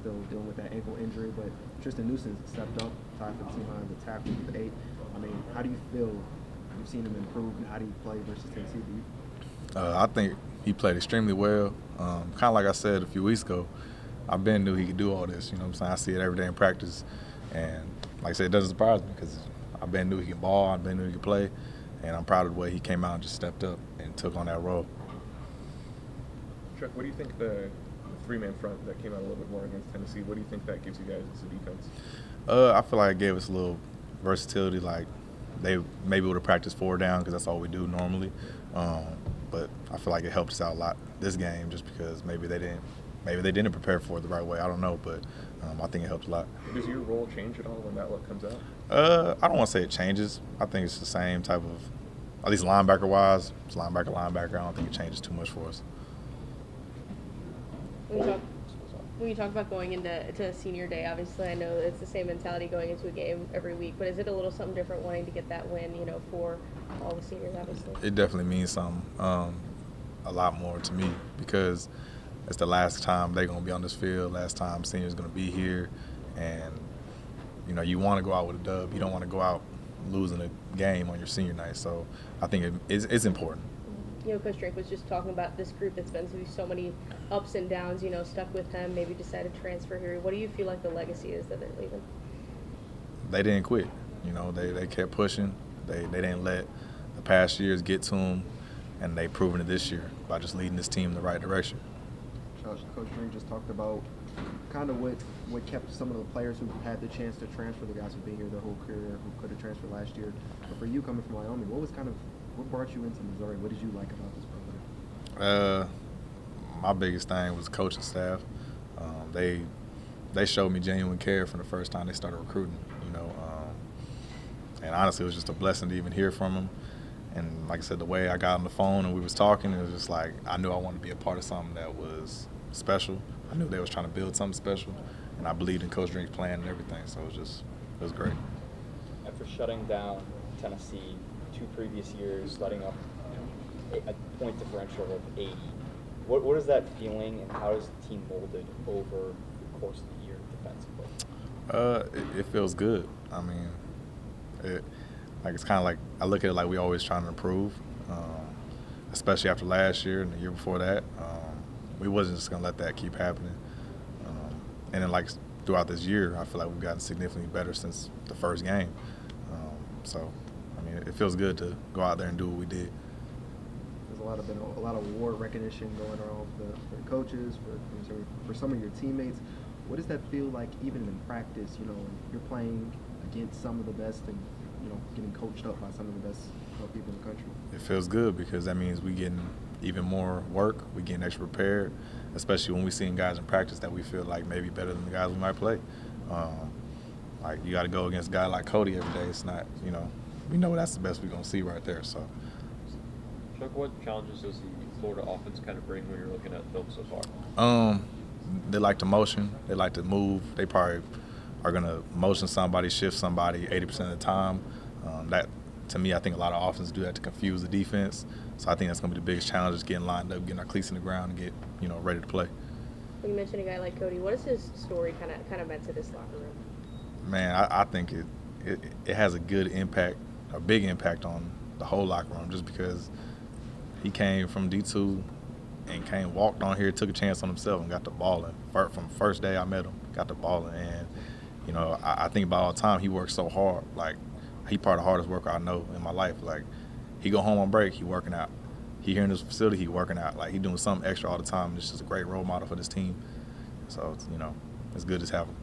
still dealing with that ankle injury, but Tristan Newsom stepped up, tied for the team behind the tackle with 8. I mean, how do you feel you've seen him improve, and how do you play versus Tennessee? I think he played extremely well. Kind of like I said a few weeks ago, I've been knew he could do all this. You know what I'm saying? I see it every day in practice, and like I said, it doesn't surprise me because I've been knew he could ball, I've been knew he could play, and I'm proud of the way he came out and just stepped up and took on that role. Chuck, what do you think the three-man front that came out a little bit more against Tennessee, what do you think that gives you guys as a defense? I feel like it gave us a little versatility. Like they maybe would have practiced 4 down because that's all we do normally. But I feel like it helped us out a lot this game just because maybe they didn't prepare for it the right way. I don't know, but I think it helped a lot. Does your role change at all when that look comes out? I don't want to say it changes. I think it's the same type of, at least linebacker-wise, it's linebacker. I don't think it changes too much for us. When you talk about going into senior day, obviously I know it's the same mentality going into a game every week, but is it a little something different wanting to get that win, for all the seniors, obviously? It definitely means something, a lot more to me because it's the last time they're going to be on this field, last time seniors going to be here, and, you want to go out with a dub. You don't want to go out losing a game on your senior night, so I think it's important. Coach Drake was just talking about this group that's been through so many ups and downs, stuck with him, maybe decided to transfer here. What do you feel like the legacy is that they're leaving? They didn't quit. They kept pushing. They didn't let the past years get to them, and they've proven it this year by just leading this team in the right direction. Coach Drake just talked about kind of what kept some of the players who had the chance to transfer, the guys who've been here their whole career, who could have transferred last year. But for you coming from Wyoming, what brought you into Missouri? What did you like about this program? My biggest thing was coaching staff. They showed me genuine care from the first time they started recruiting. And honestly, it was just a blessing to even hear from them. And like I said, the way I got on the phone and we was talking, it was just like I knew I wanted to be a part of something that was special. I knew they was trying to build something special, and I believed in Coach Drink's plan and everything. So it was great. After shutting down Tennessee 2 previous years, letting up a point differential of 80. What is that feeling, and how does the team molded over the course of the year defensively? It feels good. I mean, it's kind of like I look at it like we always trying to improve, especially after last year and the year before that. We wasn't just gonna let that keep happening. And then throughout this year, I feel like we've gotten significantly better since the first game. So. I mean, it feels good to go out there and do what we did. There's been a lot of award recognition going around for the coaches, for some of your teammates. What does that feel like, even in practice? You're playing against some of the best, and getting coached up by some of the best people in the country. It feels good because that means we getting even more work. We getting extra prepared, especially when we seeing guys in practice that we feel like maybe better than the guys we might play. You got to go against a guy like Cody every day. It's not, we know that's the best we're going to see right there. So, Chuck, what challenges does the Florida offense kind of bring when you're looking at film so far? They like to motion. They like to move. They probably are going to motion somebody, shift somebody 80% of the time. That, to me, I think a lot of offenses do that to confuse the defense. So I think that's going to be the biggest challenge, is getting lined up, getting our cleats in the ground, and get ready to play. When you mentioned a guy like Cody, what has his story kind of meant to this locker room? Man, I think it has a good impact, a big impact on the whole locker room, just because he came from D2 and walked on here, took a chance on himself, and got the balling. From first day I met him, got the balling. And, I think about all the time he works so hard. He probably the hardest worker I know in my life. He go home on break, he working out. He here in this facility, he working out. He doing something extra all the time. It's just a great role model for this team. So, it's good to have him.